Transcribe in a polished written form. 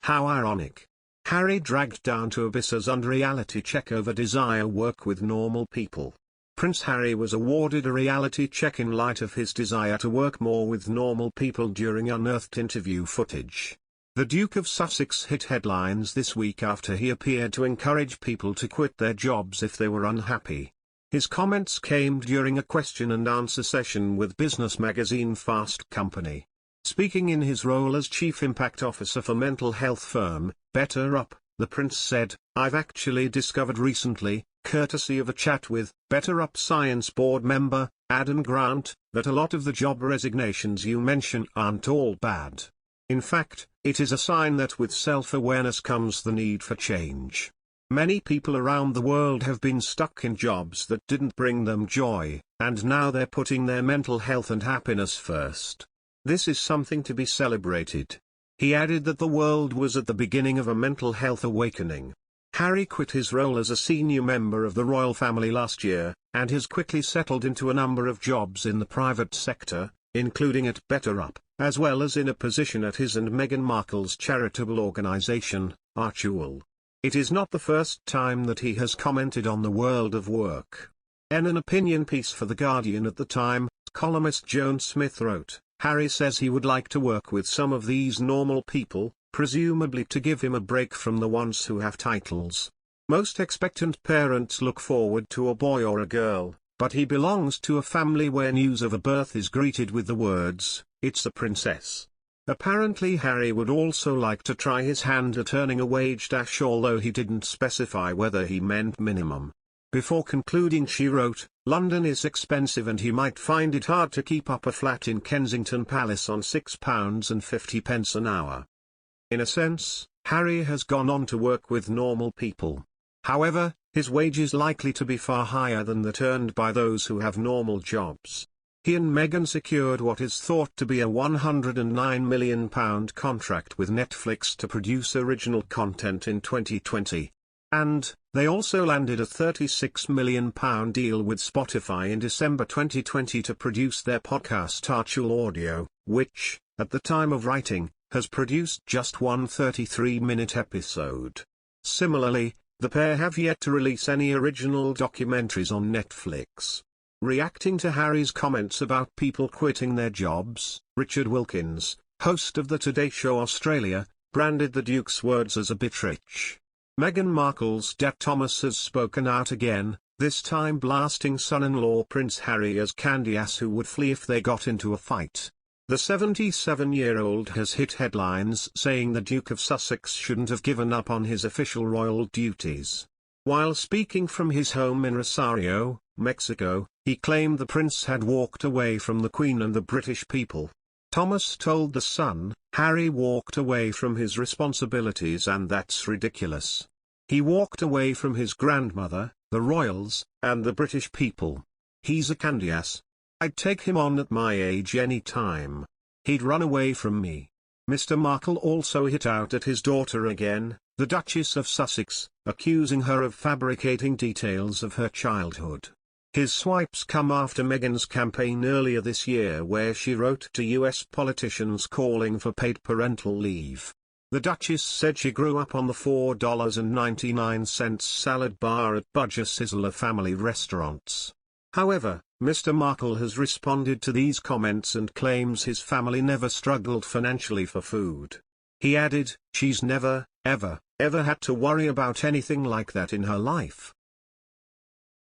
How ironic. Harry dragged down to Abyssa's unreality check over desire work with normal people. Prince Harry was awarded a reality check in light of his desire to work more with normal people during unearthed interview footage. The Duke of Sussex hit headlines this week after he appeared to encourage people to quit their jobs if they were unhappy. His comments came during a question-and-answer session with business magazine Fast Company. Speaking in his role as Chief Impact Officer for mental health firm, BetterUp, the Prince said, "I've actually discovered recently, courtesy of a chat with BetterUp Science Board member, Adam Grant, that a lot of the job resignations you mention aren't all bad. In fact, it is a sign that with self-awareness comes the need for change. Many people around the world have been stuck in jobs that didn't bring them joy, and now they're putting their mental health and happiness first. This is something to be celebrated." He added that the world was at the beginning of a mental health awakening. Harry quit his role as a senior member of the royal family last year, and has quickly settled into a number of jobs in the private sector, including at BetterUp, as well as in a position at his and Meghan Markle's charitable organisation, unearthed. It is not the first time that he has commented on the world of work. In an opinion piece for The Guardian at the time, columnist Joan Smith wrote, "Harry says he would like to work with some of these normal people, presumably to give him a break from the ones who have titles. Most expectant parents look forward to a boy or a girl, but he belongs to a family where news of a birth is greeted with the words, 'It's a princess.'" Apparently Harry would also like to try his hand at earning a wage dash, although he didn't specify whether he meant minimum. Before concluding she wrote, "London is expensive and he might find it hard to keep up a flat in Kensington Palace on £6.50 an hour." In a sense, Harry has gone on to work with normal people. However, his wage is likely to be far higher than that earned by those who have normal jobs. He and Meghan secured what is thought to be a £109 million contract with Netflix to produce original content in 2020. And, they also landed a £36 million deal with Spotify in December 2020 to produce their podcast Archul Audio, which, at the time of writing, has produced just one 33-minute episode. Similarly, the pair have yet to release any original documentaries on Netflix. Reacting to Harry's comments about people quitting their jobs, Richard Wilkins, host of the Today Show Australia, branded the Duke's words as a bit rich. Meghan Markle's dad Thomas has spoken out again, this time blasting son-in-law Prince Harry as candy ass who would flee if they got into a fight. The 77-year-old has hit headlines saying the Duke of Sussex shouldn't have given up on his official royal duties. While speaking from his home in Rosario, Mexico, he claimed the prince had walked away from the Queen and the British people. Thomas told The Sun, "Harry walked away from his responsibilities and that's ridiculous. He walked away from his grandmother, the royals, and the British people. He's a candy ass. I'd take him on at my age any time. He'd run away from me." Mr. Markle also hit out at his daughter again, the Duchess of Sussex, accusing her of fabricating details of her childhood. His swipes come after Meghan's campaign earlier this year where she wrote to US politicians calling for paid parental leave. The Duchess said she grew up on the $4.99 salad bar at Budger Sizzler family restaurants. However, Mr. Markle has responded to these comments and claims his family never struggled financially for food. He added, "She's never, ever had to worry about anything like that in her life.